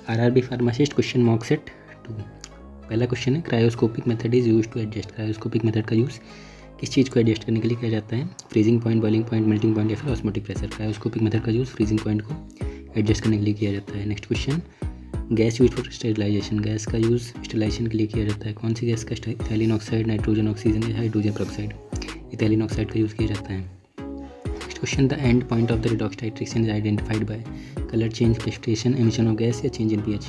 RRB pharmacist question mock set 2। पहला question है cryoscopic method is use to adjust. Cryoscopic method का use किस चीज़ को एडजस्ट करने के लिए किया जाता है? Freezing point, boiling point, melting point या फिर ऑस्मोटिक प्रेशर। क्रायोस्कोपिक मेथड का यूज़ फ्रीजिंग पॉइंट को एडजस्ट करने के लिए किया जाता है। Next question, gas use for sterilization. Gas का यूज़ स्टेरिलाइजेशन के लिए किया जाता है। कौन सी गैस का? इथाइलिन ऑक्साइड, नाइट्रोजन ऑक्सीजन या हाइड्रोजन पेरोक्साइड। इथाइलिन ऑक्साइड का यूज़ किया जाता है। Next question, the end point of the redox titration is identified by colour change, precipitation, emission of gas या change in pH.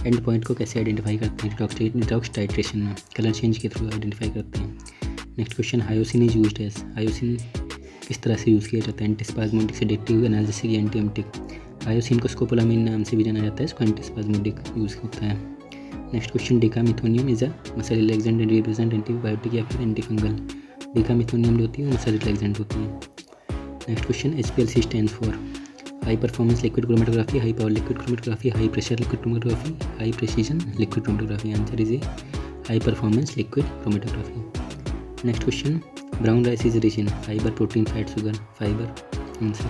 End point को कैसे identify करते हैं रिडॉक्स टाइट्रेशन में? कलर चेंज के थ्रू आइडेंटिफाई करते हैं। Next question, hyoscine is used as. Hyoscine किस तरह से यूज़ किया जाता है? एंटीस्पाज्मोटिक, सेडेटिव, एनाल्जेसिक या एंटीएमेटिक। हायोसिन को स्कोपोलामिन नाम से भी जाना जाता है, इसको एंटीस्पाज्मोटिक यूज़ होता है। Next question, decamethonium is a muscle relaxant and represent antibiotic या फिर एंटीफंगल। डिकामिथोनियम जो होती है वो मसल रिलैक्सेंट होती है। Next question, HPLC stands for high performance liquid chromatography, high power liquid chromatography, high pressure liquid chromatography, high precision liquid chromatography. Answer is a high performance liquid chromatography. Next question, brown rice is rich in fibre, protein, fat, sugar. Fibre answer.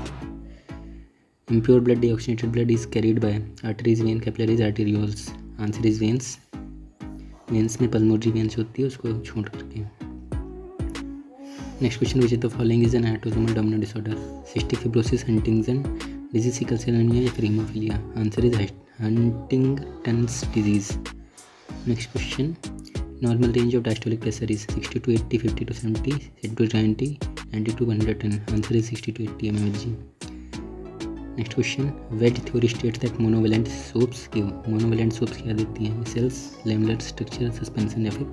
Impure blood, deoxygenated blood is carried bye arteries, when, capillaries, arterioles. Answer is veins. Veins में pulmonary veins होती है, उसको छोड़ करके। Next question, which is the following is an autosomal dominant disorder? Cystic fibrosis, Huntington disease, sickle cell anaemia या फिर haemophilia. Answer is Huntington's disease. Next question, normal range of diastolic pressure is 60 to 80, 50 to 70, 70 to 90, 90 to 110. Answer is 60 to 80 mmHg। Next question, wedge theory states that monovalent soaps क्यों? Monovalent soaps क्या देती हैं? Micelles, lamellar structure, suspension या फिर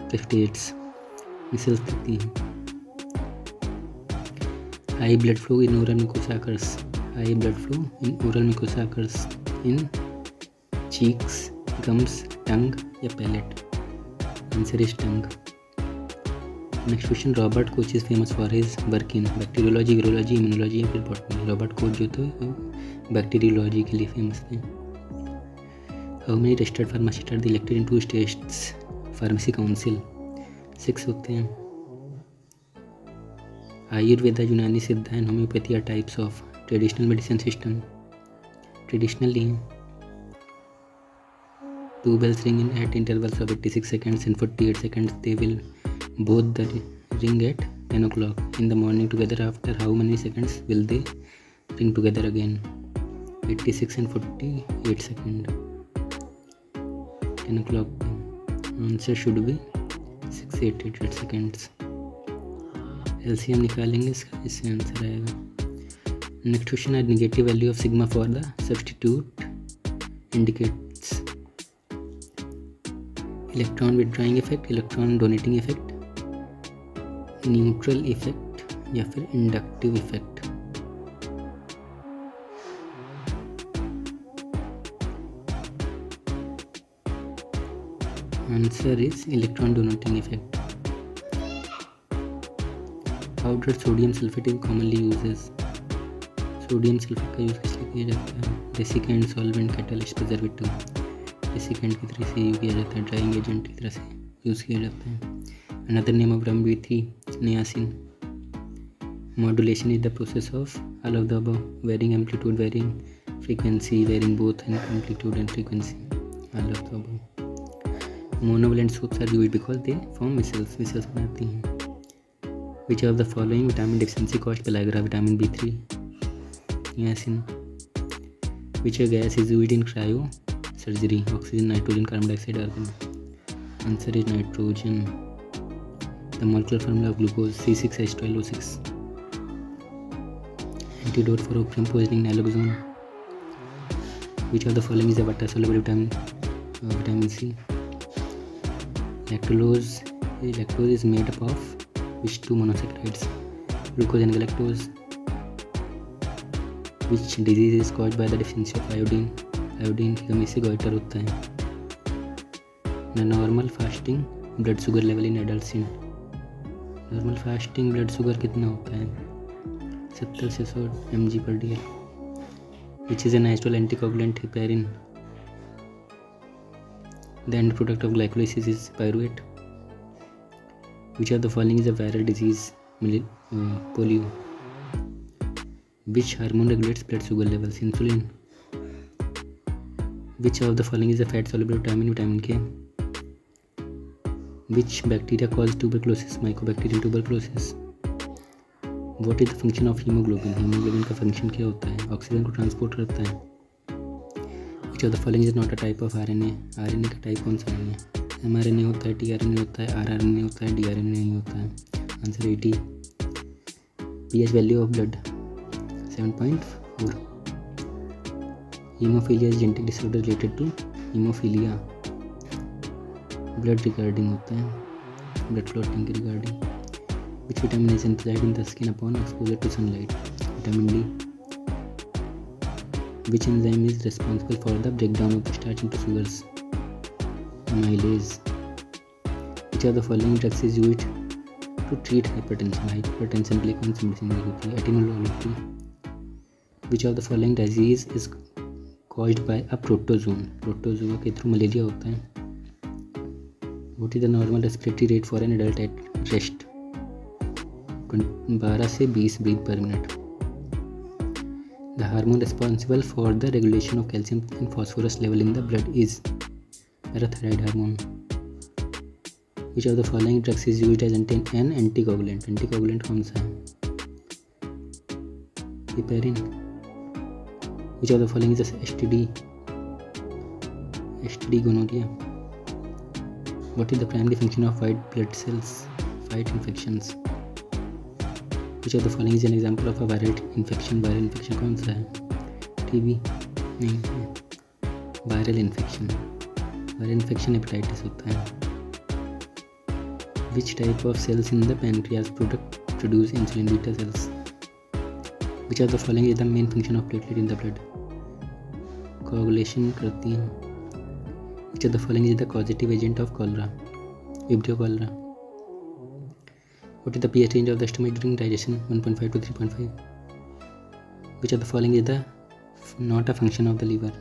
precipitates. Micelles देती हैं। High blood flow in oral mucosa occurs. High blood flow in oral mucosa occurs in cheeks, gums, tongue या palate. Answer is tongue. Next question, Robert Koch is famous for his work in bacteriology, virology, immunology या फिर botany. Robert Koch जो थे वो bacteriology के लिए famous थे। How many registered pharmacist are elected in 2 states pharmacy council? 6 होते हैं। Ayurveda, Unani, Siddha and homeopathy are types of traditional medicine system. Traditional ही हैं। 2 bells ring in at intervals of 86 seconds and 48 seconds. They will both the ring at 10 o'clock in the morning together. After how many seconds will they ring together again? 86 and 48 seconds. 10 o'clock. Answer should be 688 seconds. LCM निकालेंगे इसका, इससे answer आएगा। Next question, negative value of sigma for the substitute indicates electron withdrawing effect, electron donating effect, neutral effect या फिर inductive effect. Answer is electron donating effect. How does sodium sulphate is commonly uses? Sodium sulphate का use किस लिए किया जाता है? Desiccant, solvent, catalyst, preservative. Desiccant की तरह से यूज़ किया जाता है, ड्राइंग एजेंट की तरह से यूज़ किया जाता है। Another name of RMB3, niacin. Modulation is the process of all of the above, varying amplitude, varying frequency, varying both in amplitude and frequency, all of the above. Monovalent soaps are used because they form micelles, micelles बनाती हैं। Which of the following vitamin deficiency cause pellagra? Vitamin B3, niacin. Which gas is used in cryo surgery? Oxygen, nitrogen, carbon dioxide, argon. Answer is nitrogen. The molecular formula of glucose C6H12O6। Antidote for opium poisoning, naloxone. Which of the following is a water soluble vitamin C? Lactose is made up of which 2 monosaccharides? Glucose and galactose. Which disease is caused by the deficiency of iodine? Iodine की कमी से goitre होता है। The normal fasting blood sugar level in adults in. Normal fasting blood sugar कितना होता है? 70 से 100 mg/dl. Which is a natural anticoagulant? Heparin. The end product of glycolysis is pyruvate. Which of the following is a viral disease? Polio. Which hormone regulates blood sugar levels? Insulin. Which of the following is a fat soluble vitamin? Vitamin K. Which bacteria cause tuberculosis? Mycobacterium tuberculosis. What is the function of hemoglobin? Hemoglobin का function क्या होता है? Oxygen को transport करता है. Which of the following is not a type of RNA? RNA का type कौन सा नहीं है? mRNA होता है, tRNA होता है, rRNA होता है, dRNA नहीं होता है. Answer 80. pH value of blood 7.4. Hemophilia is genetic disorder related to hemophilia. Blood regarding होता है, blood clotting के regarding. Which vitamin is synthesized in the skin upon exposure to sunlight? Vitamin D. Which enzyme is responsible for the breakdown of the starch into sugars? Amylase. Which of the following drugs is used to treat hypertension? Hypertension के लिए कौन सी medicine use होती है? एटिनोलोजी. Which of the following disease is caused by a protozoan? Protozoa के through malaria होता है. What is the normal respiratory rate for an adult at rest? 12 से 20 breath per minute. The hormone responsible for the regulation of calcium and phosphorus level in the blood is parathyroid hormone. Which of the following drugs is used as an anticoagulant? Anticoagulant कौन सा है? Heparin. Which of the following is a STD? STD gonorrhea. What is the primary function of white blood cells? Fight infections. Which of the following is an example of a viral infection? Viral infection कौन सा है? TB नहीं है. Viral infection. Viral infection hepatitis होता है. Which type of cells in the pancreas produce insulin? Beta cells. Which of the following is the main function of platelet in the blood? Coagulation करती हैं. Which of the following is the causative agent of cholera? Vibrio cholera. What is the pH range of the stomach during digestion? 1.5 to 3.5. Which of the following is not a function of the liver?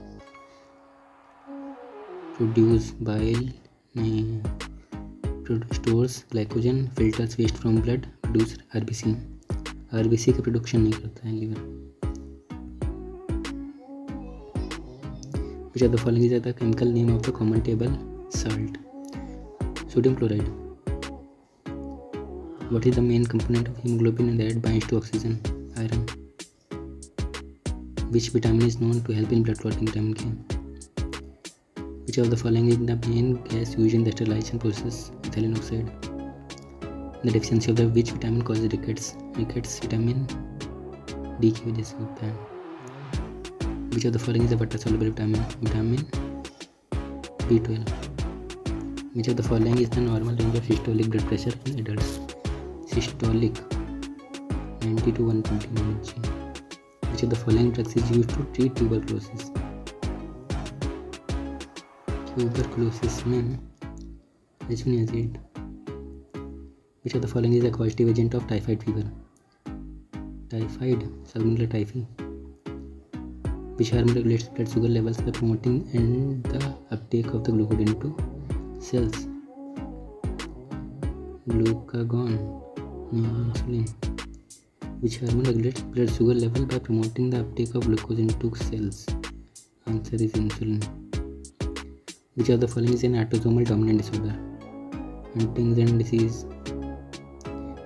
Produce bile, stores glycogen, filters waste from blood, produce RBC. RBC का production नहीं करता है liver. Which of the following is the chemical name of the common table salt? Sodium chloride. What is the main component of hemoglobin that binds to oxygen? Iron. Which vitamin is known to help in blood clotting? Vitamin K. Which of the following is the main gas used in the sterilization process? Ethylene oxide. The deficiency of the which vitamin causes rickets? Rickets vitamin D की वजह से होता है. Which of the following is a water soluble vitamin? Vitamin B12. Which of the following is the normal range of systolic blood pressure in adults? Systolic 90 to 120 mmHg. Which of the following drugs is used to treat tuberculosis? Tuberculosis में isoniazid. Which of the following is a causative agent of typhoid fever? Typhoid, Salmonella typhi. Which hormone regulates blood sugar levels by promoting and the uptake of the glucose into cells? Glucagon. Insulin. Which hormone regulates blood sugar level by promoting the uptake of glucose into cells? Answer is insulin. Which of the following is an autosomal dominant disorder? Huntington disease.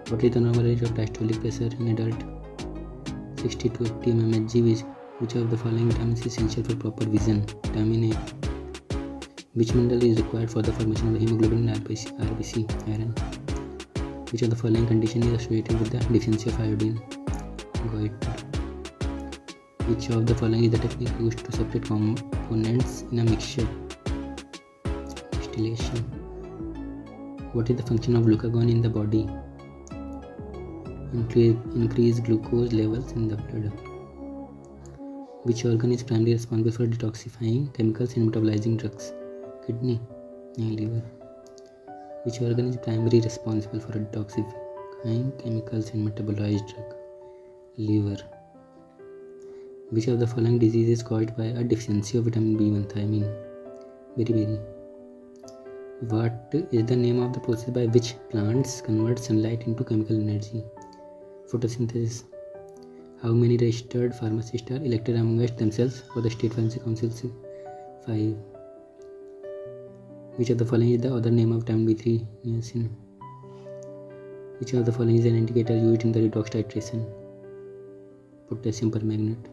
What is the normal range of diastolic pressure in adult? 60 to 80 mmHg. Which of the following vitamins is essential for proper vision? Vitamin A. Which mineral is required for the formation of the hemoglobin in RBC? Iron. Which of the following condition is associated with the deficiency of iodine? Goiter. Which of the following is the technique used to separate components in a mixture? Distillation. What is the function of glucagon in the body? Increase glucose levels in the blood. Which organ is primarily responsible for detoxifying chemicals and metabolizing drugs? Kidney. Liver. Which organ is primarily responsible for detoxifying chemicals and metabolized drug? Liver. Which of the following disease is caused by a deficiency of vitamin B1? Thiamine. Beriberi. What is the name of the process by which plants convert sunlight into chemical energy? Photosynthesis. How many registered pharmacists are elected amongst themselves for the State Pharmacy Council 5. Which of the following is the other name of vitamin B3 niacin? Which of the following is an indicator used in the redox titration? Potassium permanganate.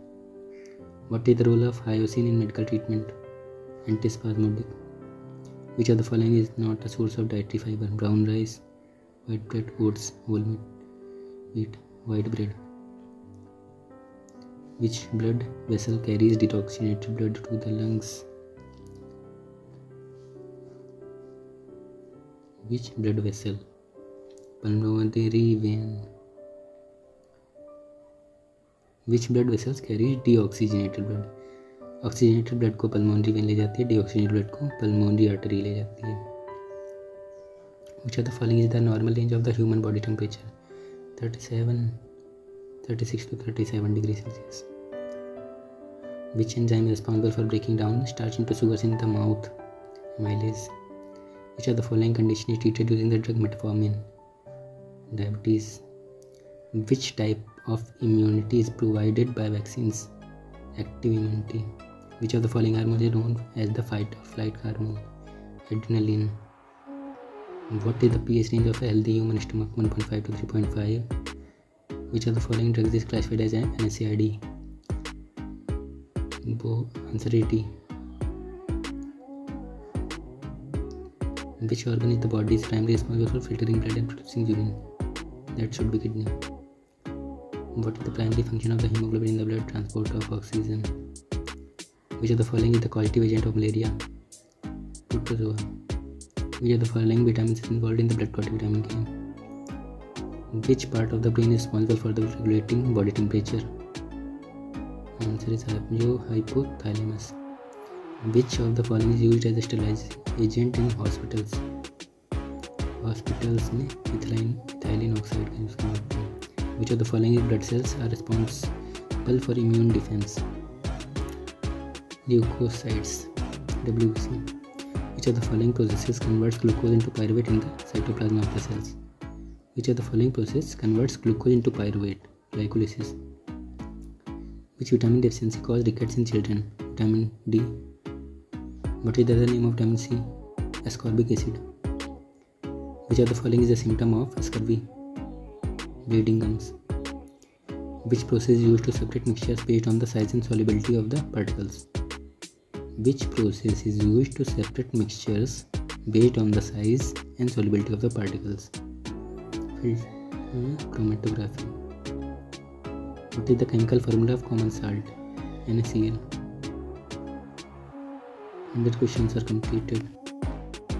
What is the role of hyoscine in medical treatment? Antispasmodic. Which of the following is not a source of dietary fiber? Brown rice, white bread, oats, whole wheat, white bread. Which blood vessel carries deoxygenated blood to the lungs? Which blood vessel? Pulmonary vein. Which blood vessels carry deoxygenated blood? Oxygenated blood को pulmonary vein ले जाती है, deoxygenated blood को pulmonary artery ले जाती है. Which of the following is the normal range of the human body temperature? 36 to 37 degrees Celsius. Which enzyme is responsible for breaking down starch into sugars in the mouth? Amylase. Which of the following condition is treated using the drug metformin? Diabetes. Which type of immunity is provided by vaccines? Active immunity. Which of the following hormone is known as the fight or flight hormone? Adrenaline. What is the pH range of a healthy human stomach? 1.5 to 3.5. Which of the following drugs is classified as an NSAID? Answer is D. Which organ is the body's primary responsible for filtering blood and producing urine? That should be kidney. What is the primary function of the hemoglobin in the blood? Transport of oxygen. Which of the following is the causative agent of malaria? Protozoa. Which of the following vitamins is involved in the blood clotting vitamin K? Which part of the brain is responsible for the regulating body temperature? Answer is hypothalamus. Which of the following is used as a sterilizing agent in hospitals? Hospitals में ethylene oxide का use करते हैं. Which of the following blood cells are responsible for immune defense? Leukocytes. WBC. Which of the following processes converts glucose into pyruvate in the cytoplasm of the cells? Which of the following process converts glucose into pyruvate? Glycolysis. Which vitamin deficiency causes rickets in children? Vitamin D. What is the other name of vitamin C? Ascorbic acid. Which of the following is a symptom of scurvy? Bleeding gums. Which process is used to separate mixtures based on the size and solubility of the particles? Which process is used to separate mixtures based on the size and solubility of the particles? Chromatography. What is the chemical formula of common salt? NaCl. 100 questions are completed.